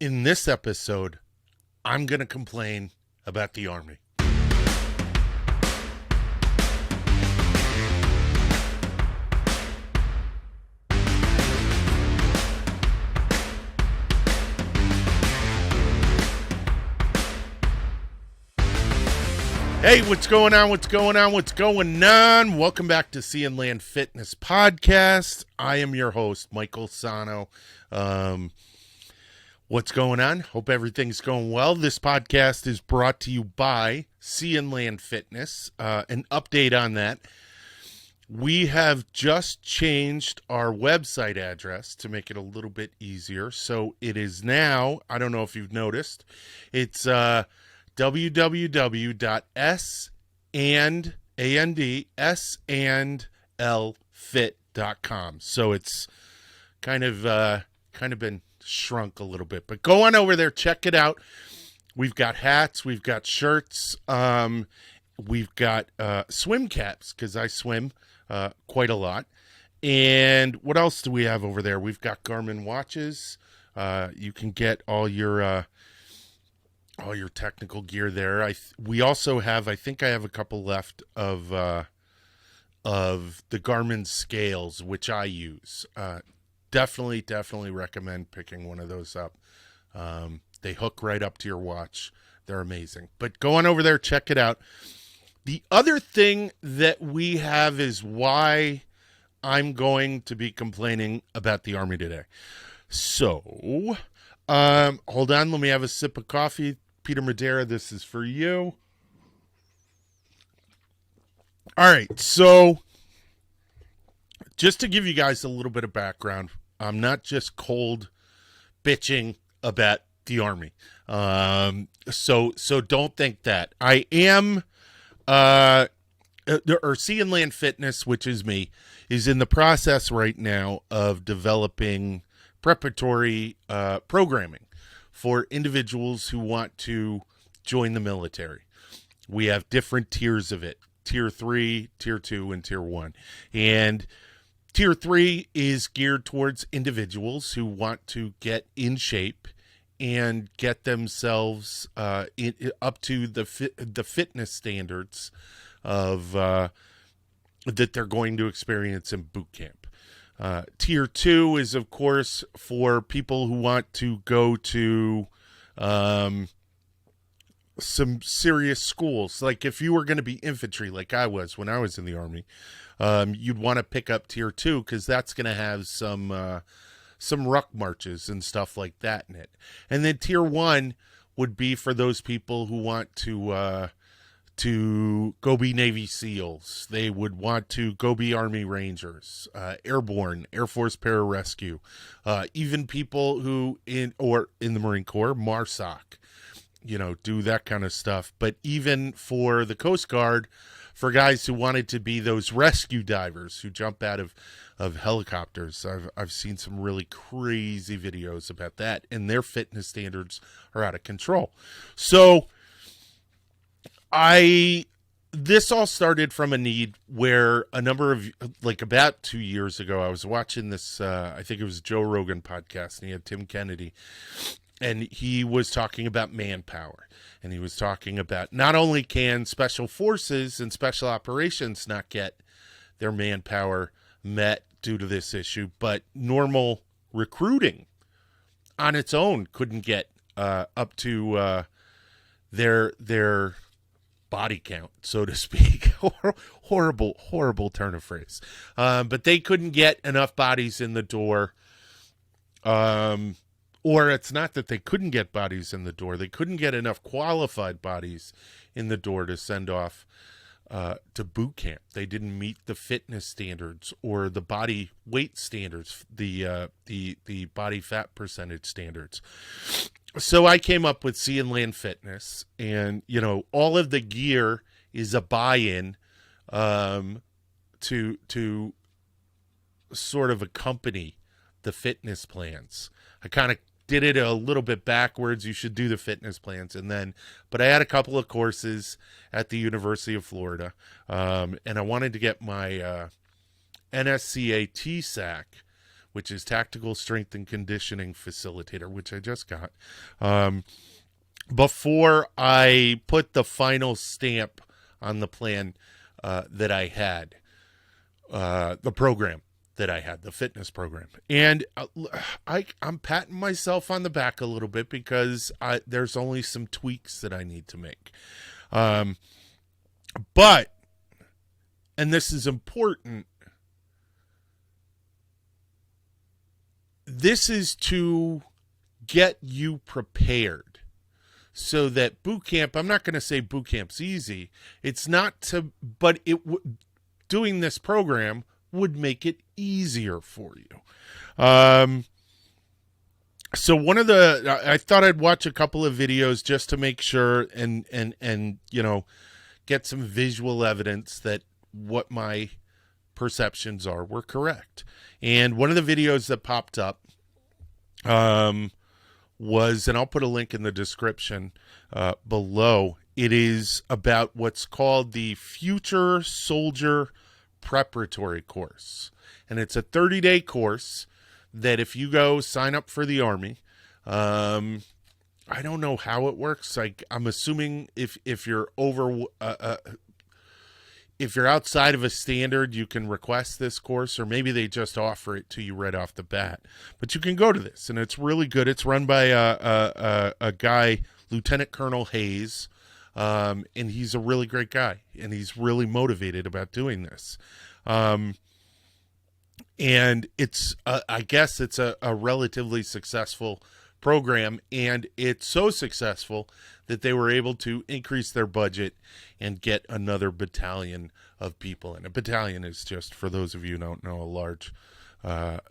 In this episode, I'm going to complain about the Army. Hey, what's going on? Welcome back to Sea and Land Fitness Podcast. I am your host, Michael Sahno. What's going on? Hope everything's going well. This podcast is brought to you by Sea and Land Fitness. An update on that. We have just changed our website address to make it a little bit easier. So it is now, I don't know if you've noticed, it's www.sandlfit.com. So it's kind of been shrunk a little bit, but go on over there, check it out. We've got hats, we've got shirts, we've got swim caps because I swim quite a lot. And what else do we have over there? We've got Garmin watches. You can get all your technical gear there. We also have, I think I have a couple left of the Garmin scales, which I use. Definitely recommend picking one of those up. They hook right up to your watch. They're amazing. But go on over there, check it out. The other thing that we have is why I'm going to be complaining about the Army today. So, hold on. Let me have a sip of coffee. Peter Madeira, this is for you. All right. So, just to give you guys a little bit of background, I'm not just cold bitching about the Army. So don't think that. I am, or Sea and Land Fitness, which is me, is in the process right now of developing preparatory programming for individuals who want to join the military. We have different tiers of it, tier 3, tier 2, and tier 1. And tier 3 is geared towards individuals who want to get in shape and get themselves up to the fitness standards of that they're going to experience in boot camp. Tier 2 is, of course, for people who want to go to some serious schools. Like if you were going to be infantry, like I was when I was in the Army, you'd want to pick up tier 2 because that's going to have some ruck marches and stuff like that in it. And then tier 1 would be for those people who want to go be Navy SEALs. They would want to go be Army Rangers, Airborne, Air Force Pararescue, even people who in the Marine Corps, MARSOC, do that kind of stuff. But even for the Coast Guard, for guys who wanted to be those rescue divers who jump out of helicopters. I've seen some really crazy videos about that, and their fitness standards are out of control. So this all started from a need where a number of, about 2 years ago, I was watching this, I think it was Joe Rogan podcast, and he had Tim Kennedy, and he was talking about manpower. And he was talking about not only can special forces and special operations not get their manpower met due to this issue, but normal recruiting on its own couldn't get up to their body count, so to speak. Horrible turn of phrase. But they couldn't get enough bodies in the door. Or it's not that they couldn't get bodies in the door. They couldn't get enough qualified bodies in the door to send off to boot camp. They didn't meet the fitness standards or the body weight standards, the body fat percentage standards. So I came up with Sea and Land Fitness, and all of the gear is a buy-in to sort of accompany the fitness plans. I kind of did it a little bit backwards. You should do the fitness plans but I had a couple of courses at the University of Florida, and I wanted to get my NSCA TSAC, which is Tactical Strength and Conditioning Facilitator, which I just got, before I put the final stamp on the plan that I had, the program that I had, the fitness program. And I'm patting myself on the back a little bit because there's only some tweaks that I need to make. But, and this is important, this is to get you prepared so that boot camp, I'm not going to say boot camp's easy. It's not to, but doing this program would make it easier for you. So I thought I'd watch a couple of videos just to make sure and get some visual evidence that what my perceptions were correct. And one of the videos that popped up was, and I'll put a link in the description below. It is about what's called the Future Soldier Preparatory Course. And it's a 30-day course that if you go sign up for the Army, I don't know how it works. I'm assuming if you're over, if you're outside of a standard, you can request this course, or maybe they just offer it to you right off the bat. But you can go to this, and it's really good. It's run by a guy, Lieutenant Colonel Hayes, and he's a really great guy, and he's really motivated about doing this. And it's, I guess it's a relatively successful program, and it's so successful that they were able to increase their budget and get another battalion of people. And a battalion is just, for those of you who don't know, a large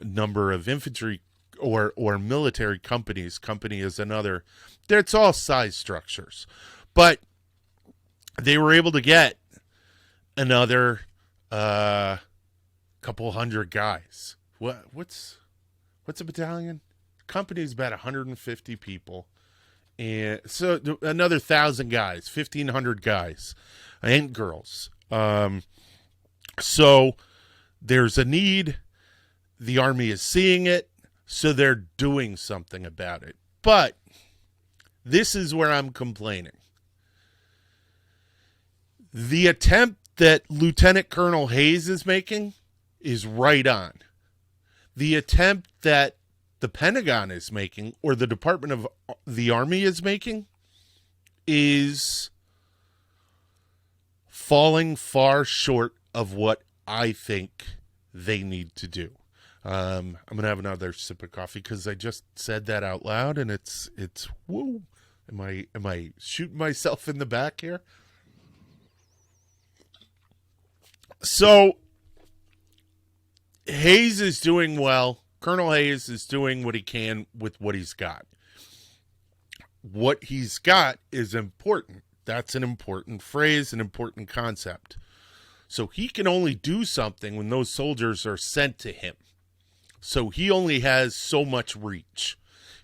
number of infantry or military companies. Company is another. It's all size structures. But they were able to get another couple hundred guys. What's a battalion? Company is about 150 people, and so another 1,000 guys, 1,500 guys and girls. So there's a need. The Army is seeing it, so they're doing something about it. But this is where I'm complaining. The attempt that Lieutenant Colonel Hayes is making is right on. The attempt that the Pentagon is making, or the Department of the Army is making, is falling far short of what I think they need to do. I'm going to have another sip of coffee because I just said that out loud, and it's woo. Am I shooting myself in the back here? So Hayes is doing well. Colonel Hayes is doing what he can with what he's got. What he's got is important. That's an important phrase, an important concept. So he can only do something when those soldiers are sent to him. So he only has so much reach,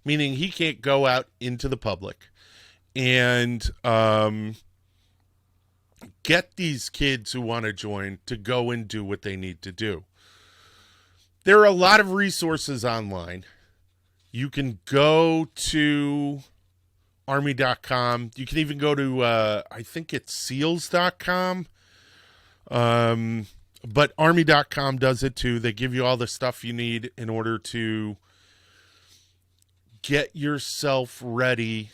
meaning he can't go out into the public and get these kids who want to join to go and do what they need to do. There are a lot of resources online. You can go to army.com. You can even go to, I think it's seals.com. But army.com does it too. They give you all the stuff you need in order to get yourself ready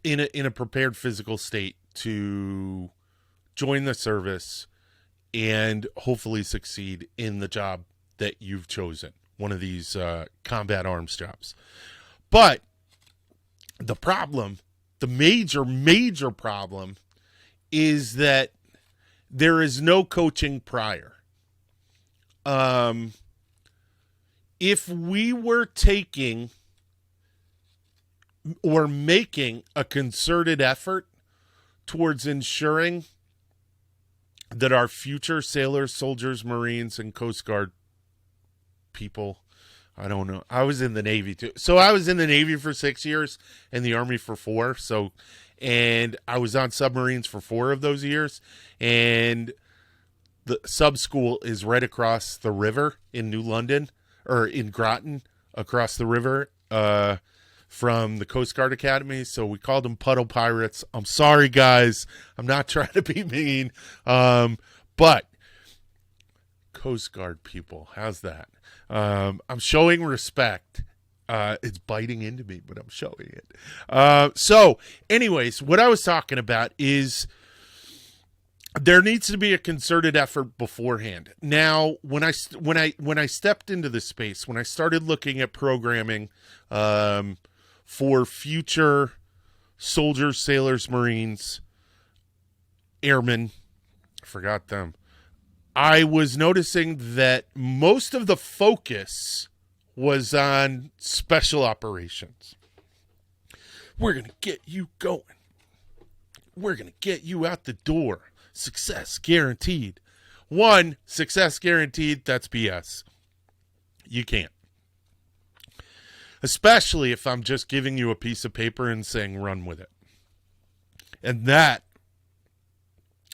in a prepared physical state to join the service and hopefully succeed in the job that you've chosen, one of these combat arms jobs. But the problem, the major problem, is that there is no coaching prior. If we were taking or making a concerted effort towards ensuring that our future sailors, soldiers, Marines, and Coast Guard people, I don't know. I was in the Navy too. So I was in the Navy for 6 years and the Army for 4. And I was on submarines for 4 of those years. And the sub school is right across the river in New London, or in Groton, across the river from the Coast Guard Academy. So we called them Puddle Pirates. I'm sorry, guys. I'm not trying to be mean. But Coast Guard people, how's that? I'm showing respect. It's biting into me, but I'm showing it. So anyways, what I was talking about is there needs to be a concerted effort beforehand. Now, when I stepped into this space, when I started looking at programming for future soldiers, sailors, Marines, airmen, I forgot them, I was noticing that most of the focus was on special operations. We're going to get you going. We're going to get you out the door. Success guaranteed. One, success guaranteed, that's BS. You can't. Especially if I'm just giving you a piece of paper and saying run with it. And that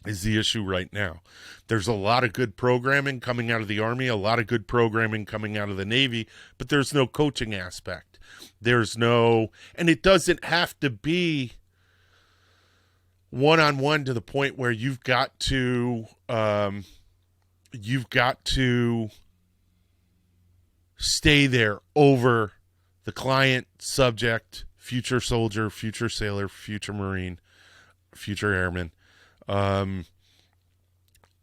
is the issue right now. There's a lot of good programming coming out of the Army, a lot of good programming coming out of the Navy, but there's no coaching aspect. There's no, and it doesn't have to be one-on-one to the point where you've got to stay there over the client, subject, future soldier, future sailor, future Marine, future airman.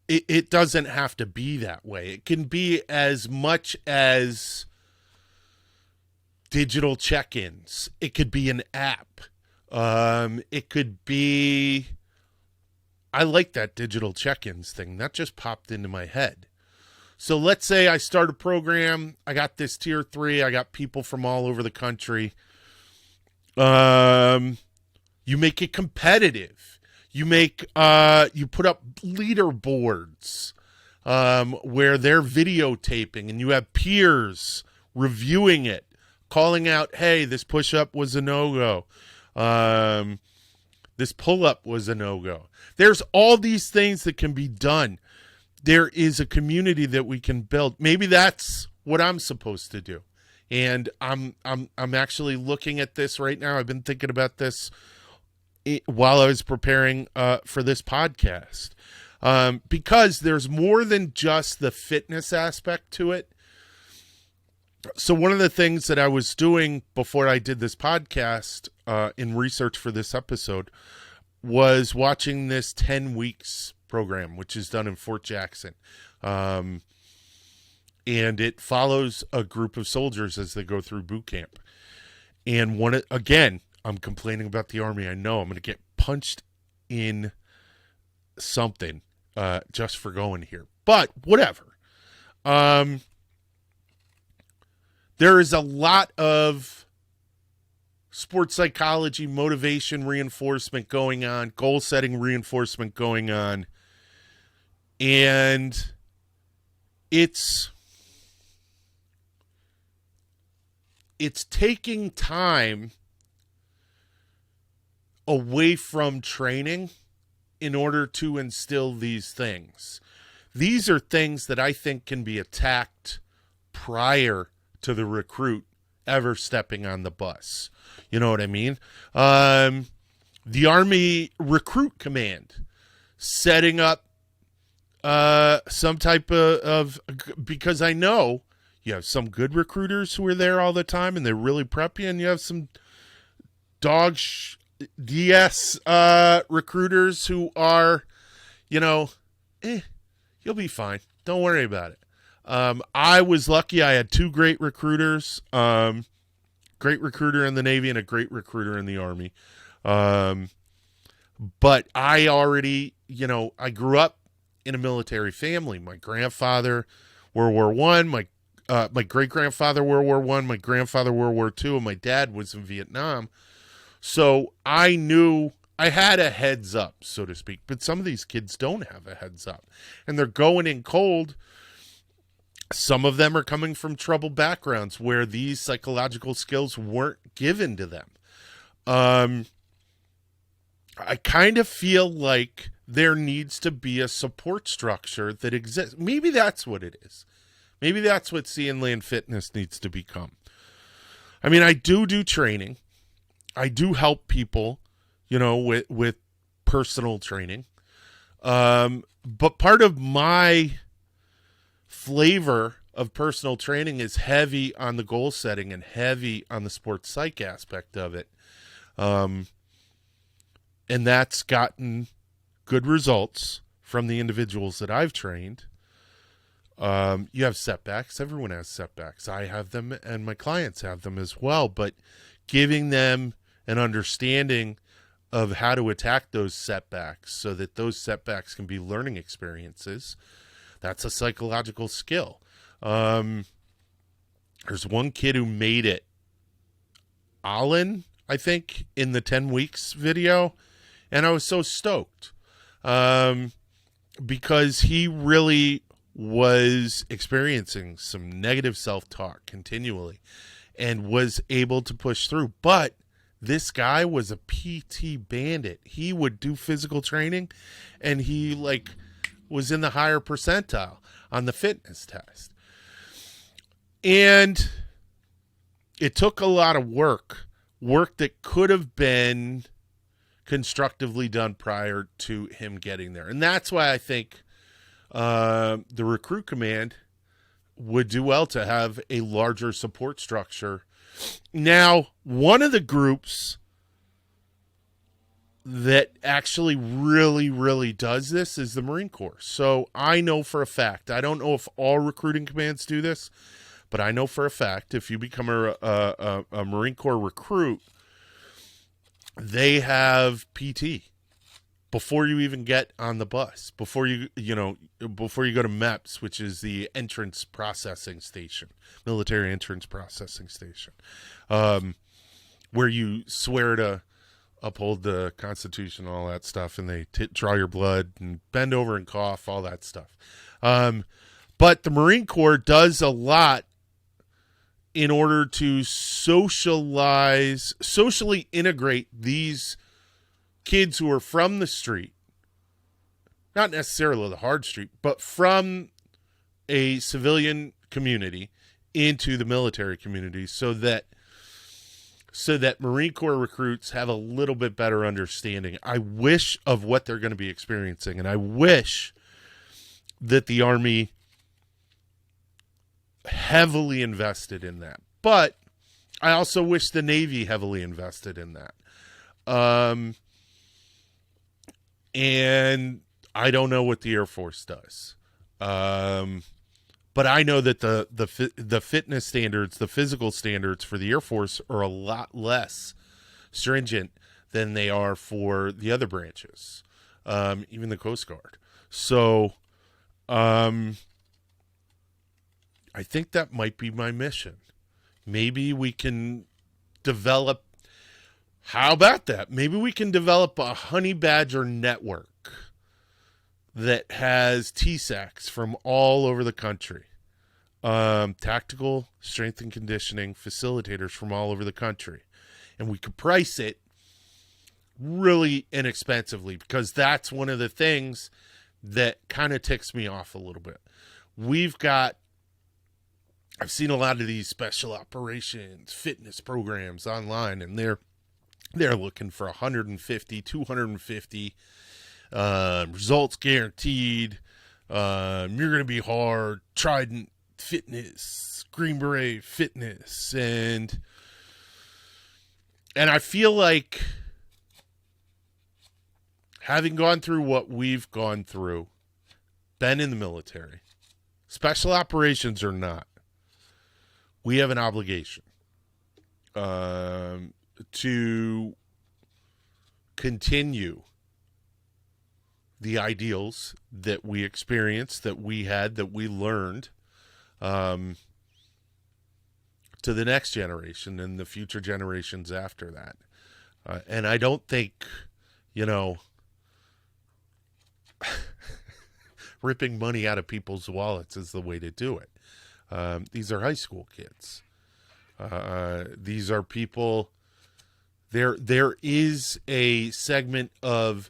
It doesn't have to be that way. It can be as much as digital check-ins. It could be an app. It could be, I like that digital check-ins thing. That just popped into my head. So let's say I start a program. I got this tier 3. I got people from all over the country. You make it competitive. You make, you put up leaderboards, where they're videotaping and you have peers reviewing it, calling out, hey, this push-up was a no-go. This pull-up was a no-go. There's all these things that can be done. There is a community that we can build. Maybe that's what I'm supposed to do. And I'm actually looking at this right now. I've been thinking about this while I was preparing for this podcast, because there's more than just the fitness aspect to it. So one of the things that I was doing before I did this podcast in research for this episode was watching this 10 weeks program, which is done in Fort Jackson. And it follows a group of soldiers as they go through boot camp. And again, I'm complaining about the Army. I know I'm going to get punched in something just for going here. But whatever. There is a lot of sports psychology, motivation reinforcement going on, goal-setting reinforcement going on. And it's taking time away from training in order to instill these things. These are things that I think can be attacked prior to the recruit ever stepping on the bus. You know what I mean? The Army Recruit Command setting up some type of, because I know you have some good recruiters who are there all the time and they're really preppy, and you have some DS recruiters who are, you'll be fine. Don't worry about it. I was lucky. I had 2 great recruiters, great recruiter in the Navy and a great recruiter in the Army. But I already, I grew up in a military family. My grandfather, World War I, my great-grandfather, World War I, my grandfather, World War II, and my dad was in Vietnam. So I knew I had a heads up, so to speak. But some of these kids don't have a heads up. And they're going in cold. Some of them are coming from troubled backgrounds where these psychological skills weren't given to them. I kind of feel like there needs to be a support structure that exists. Maybe that's what it is. Maybe that's what Sea and Land Fitness needs to become. I mean, I do training. I do help people, with personal training. But part of my flavor of personal training is heavy on the goal setting and heavy on the sports psych aspect of it. And that's gotten good results from the individuals that I've trained. You have setbacks. Everyone has setbacks. I have them and my clients have them as well. But giving them an understanding of how to attack those setbacks so that those setbacks can be learning experiences, that's a psychological skill. There's one kid who made it, Alan, I think, in the 10 weeks video, and I was so stoked because he really was experiencing some negative self-talk continually and was able to push through. But this guy was a PT bandit. He would do physical training and he was in the higher percentile on the fitness test. And it took a lot of work that could have been constructively done prior to him getting there. And that's why I think the recruit command would do well to have a larger support structure. Now, one of the groups that actually really, really does this is the Marine Corps. So I know for a fact, I don't know if all recruiting commands do this, but I know for a fact if you become a Marine Corps recruit, they have PT before you even get on the bus, before you go to MEPS, which is the entrance processing station, military entrance processing station, where you swear to uphold the Constitution and all that stuff, and they draw your blood and bend over and cough, all that stuff. But the Marine Corps does a lot in order to socially integrate these kids who are from the street, not necessarily the hard street, but from a civilian community into the military community so that Marine Corps recruits have a little bit better understanding, I wish, of what they're going to be experiencing. And I wish that the Army heavily invested in that. But I also wish the Navy heavily invested in that. And I don't know what the Air Force does. But I know that the fitness standards, the physical standards for the Air Force are a lot less stringent than they are for the other branches, even the Coast Guard. So I think that might be my mission. Maybe we can develop. How about that? Maybe we can develop a honeybadger network that has TSACs from all over the country. Tactical strength and conditioning facilitators from all over the country. And we could price it really inexpensively, because that's one of the things that kind of ticks me off a little bit. I've seen a lot of these special operations fitness programs online, and they're looking for 150, 250 results guaranteed. You're going to be hard. Trident Fitness, Green Beret Fitness, and I feel like, having gone through what we've gone through, been in the military, special operations or not, we have an obligation to continue the ideals that we experienced, that we had, that we learned, to the next generation and the future generations after that. And I don't think, ripping money out of people's wallets is the way to do it. These are high school kids. These are people. There is a segment of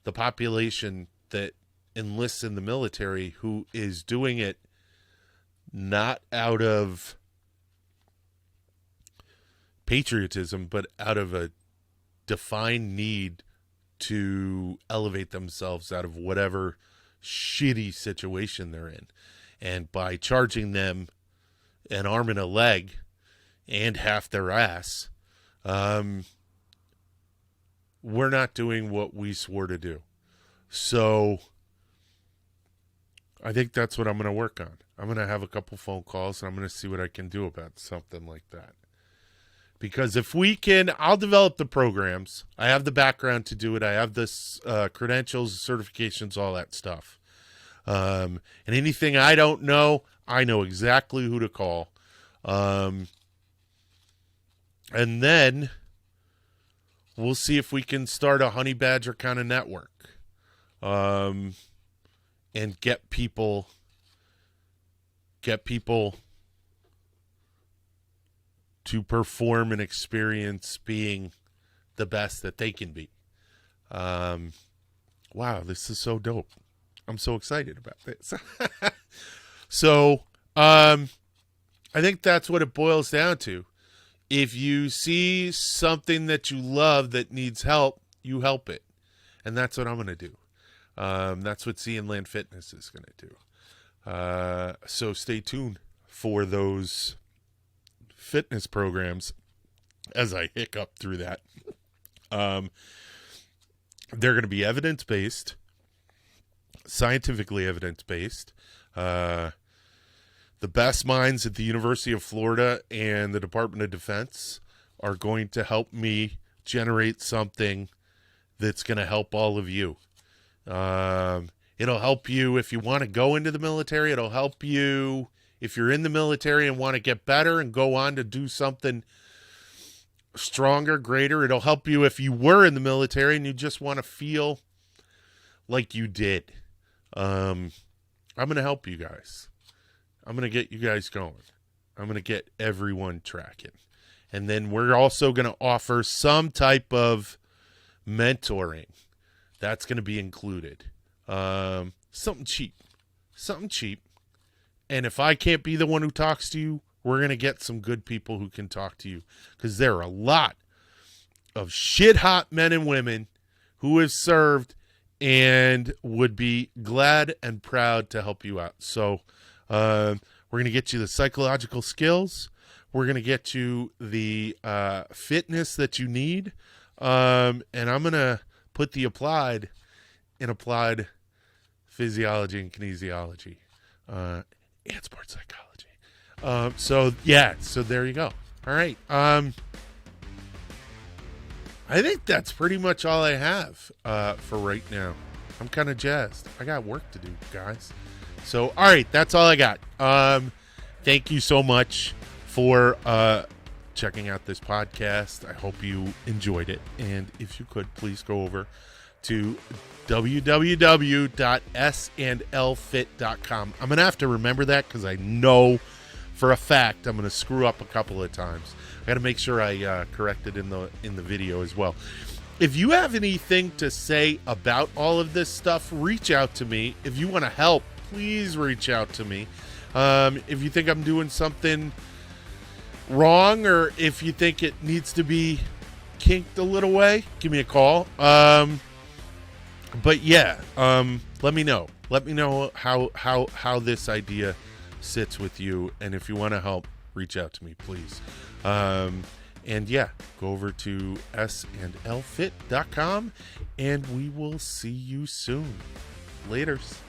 the population that enlists in the military who is doing it not out of patriotism, but out of a defined need to elevate themselves out of whatever shitty situation they're in. And by charging them an arm and a leg and half their ass, we're not doing what we swore to do. So I think that's what I'm going to work on. I'm going to have a couple phone calls, and I'm going to see what I can do about something like that. Because if we can, I'll develop the programs. I have the background to do it. I have the credentials, certifications, all that stuff. And anything I don't know, I know exactly who to call. And then we'll see if we can start a honey badger kind of network. And get people to perform and experience being the best that they can be. Wow, this is so dope. I'm so excited about this. So, I think that's what it boils down to. If you see something that you love that needs help, you help it. And that's what I'm going to do. That's what Sea and Land Fitness is going to do. So stay tuned for those fitness programs as I hiccup through that. They're going to be evidence-based, scientifically evidence-based. The best minds at the University of Florida and the Department of Defense are going to help me generate something that's going to help all of you. It'll help you if you want to go into the military. It'll help you if you're in the military and want to get better and go on to do something stronger, greater. It'll help you if you were in the military and you just want to feel like you did. I'm going to help you guys. I'm going to get you guys going. I'm going to get everyone tracking. And then we're also going to offer some type of mentoring. That's going to be included. Something cheap. And if I can't be the one who talks to you, we're going to get some good people who can talk to you. Because there are a lot of shit-hot men and women who have served and would be glad and proud to help you out. So we're going to get you the psychological skills. We're going to get you the fitness that you need. And I'm going to put the applied in applied physiology and kinesiology and sports psychology. So there you go. All right. I think that's pretty much all I have for right now. I'm kind of jazzed. I got work to do, guys. So, all right, that's all I got. Thank you so much for checking out this podcast. I hope you enjoyed it. And if you could, please go over to www.sandlfit.com. I'm going to have to remember that because I know for a fact I'm going to screw up a couple of times. I got to make sure I correct it in the video as well. If you have anything to say about all of this stuff, reach out to me. If you want to help, please reach out to me. If you think I'm doing something wrong or if you think it needs to be kinked a little way, give me a call. But yeah, let me know. Let me know how this idea sits with you. And if you want to help, reach out to me, please. And yeah, go over to sandlfit.com and we will see you soon. Laters.